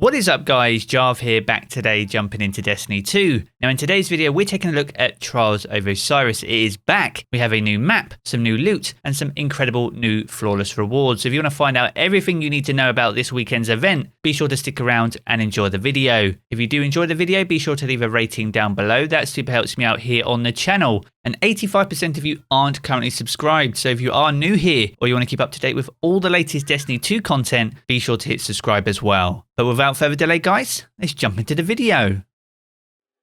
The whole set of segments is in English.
What is up guys, Jarv here, back today jumping into Destiny 2. Now in today's video we're taking a look at Trials of Osiris. It is back. We have a new map, some new loot, and some incredible new flawless rewards. So if you want to find out everything you need to know about this weekend's event, be sure to stick around and enjoy the video. If you do enjoy the video, be sure to leave a rating down below. That super helps me out here on the channel. And 85% of you aren't currently subscribed, so if you are new here or you want to keep up to date with all the latest Destiny 2 content, be sure to hit subscribe as well. But without further delay guys, let's jump into the video.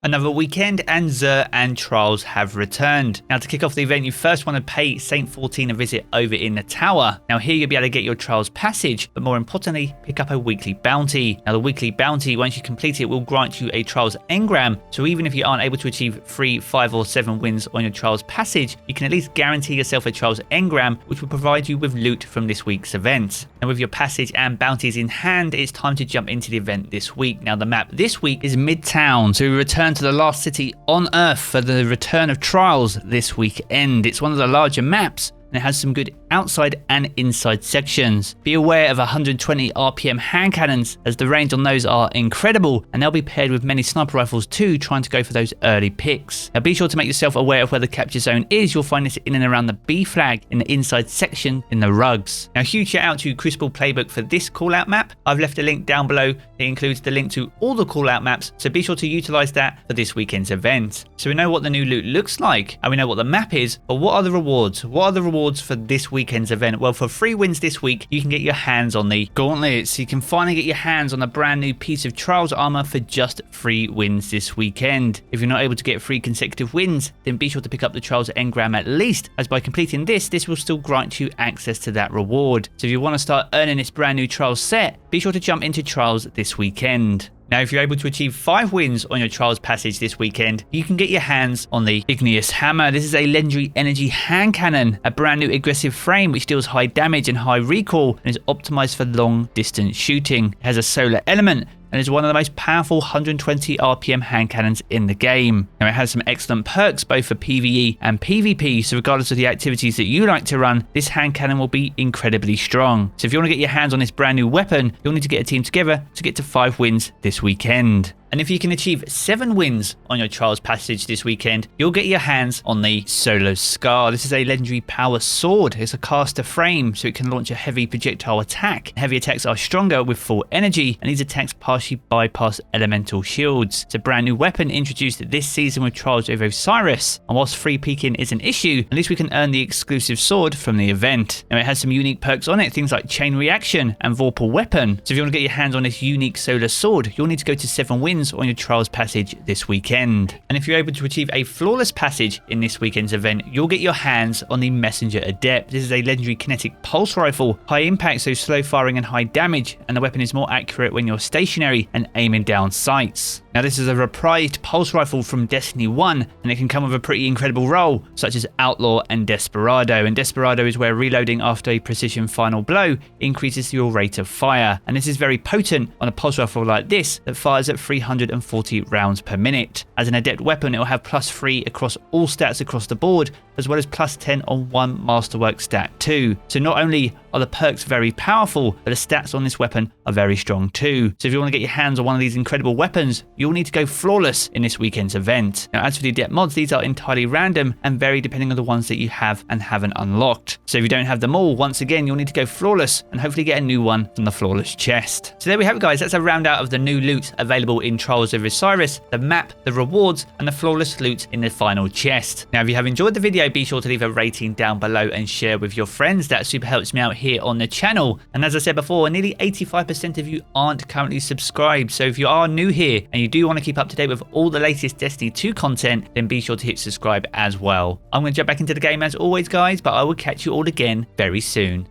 Another weekend and Xur and Trials have returned. Now to kick off the event, you first want to pay Saint 14 a visit over in the tower. Now here you'll be able to get your Trials passage, but more importantly, pick up a weekly bounty. Now the weekly bounty, once you complete it, will grant you a Trials engram. So even if you aren't able to achieve 3, 5 or 7 wins on your Trials passage, you can at least guarantee yourself a Trials engram, which will provide you with loot from this week's event. Now with your passage and bounties in hand, it's time to jump into the event this week. Now the map this week is Midtown, so we return to the last city on Earth for the return of Trials this weekend. It's one of the larger maps and it has some good outside and inside sections. Be aware of 120 RPM hand cannons, as the range on those are incredible, and they'll be paired with many sniper rifles too, trying to go for those early picks. Now be sure to make yourself aware of where the capture zone is. You'll find this in and around the B flag in the inside section in the rugs. Now huge shout out to Crucible Playbook for this callout map. I've left a link down below. It includes the link to all the callout maps, so be sure to utilize that for this weekend's event. So we know what the new loot looks like and we know what the map is, but what are the rewards? What are the rewards for this weekend's event? Well, for 3 wins this week, you can get your hands on the gauntlets. You can finally get your hands on a brand new piece of Trials armor for just 3 wins this weekend. If you're not able to get 3 consecutive wins, then be sure to pick up the Trials engram at least, as by completing this will still grant you access to that reward. So if you want to start earning this brand new Trials set, be sure to jump into Trials this weekend. Now, if you're able to achieve 5 wins on your Trials passage this weekend, you can get your hands on the Igneous Hammer. This is a legendary energy hand cannon, a brand new aggressive frame which deals high damage and high recoil and is optimized for long distance shooting. It has a solar element and is one of the most powerful 120 RPM hand cannons in the game. Now it has some excellent perks both for PvE and PvP, so regardless of the activities that you like to run, this hand cannon will be incredibly strong. So if you want to get your hands on this brand new weapon, you'll need to get a team together to get to 5 wins this weekend. And if you can achieve 7 wins on your Trials passage this weekend, you'll get your hands on the Solo Scar. This is a legendary power sword. It's a caster frame, so it can launch a heavy projectile attack. Heavy attacks are stronger with full energy, and these attacks partially bypass elemental shields. It's a brand new weapon introduced this season with Trials of Osiris, and whilst free peeking is an issue, at least we can earn the exclusive sword from the event. Now it has some unique perks on it, things like chain reaction and vorpal weapon. So if you want to get your hands on this unique solar sword, you'll need to go to 7 wins on your Trials passage this weekend. And if you're able to achieve a flawless passage in this weekend's event, you'll get your hands on the Messenger Adept. This is a legendary kinetic pulse rifle, high impact, so slow firing and high damage, and the weapon is more accurate when you're stationary and aiming down sights. Now this is a reprised pulse rifle from Destiny 1, and it can come with a pretty incredible role such as Outlaw and Desperado. And Desperado is where reloading after a precision final blow increases your rate of fire, and this is very potent on a pulse rifle like this that fires at 340 rounds per minute. As an adept weapon, it will have +3 across all stats across the board, as well as +10 on 1 masterwork stat too. So not only are the perks very powerful, but the stats on this weapon are very strong too. So if you want to get your hands on one of these incredible weapons, you'll need to go flawless in this weekend's event. Now as for the adept mods, these are entirely random and vary depending on the ones that you have and haven't unlocked. So if you don't have them all, once again you'll need to go flawless and hopefully get a new one from the flawless chest. So there we have it guys, that's a round out of the new loot available in Trials of Osiris, the map, the rewards and the flawless loot in the final chest. Now if you have enjoyed the video, be sure to leave a rating down below and share with your friends. That super helps me out here on the channel. And as I said before, nearly 85% of you aren't currently subscribed, so if you are new here and you do want to keep up to date with all the latest Destiny 2 content, then be sure to hit subscribe as well. I'm going to jump back into the game as always guys, but I will catch you all again very soon.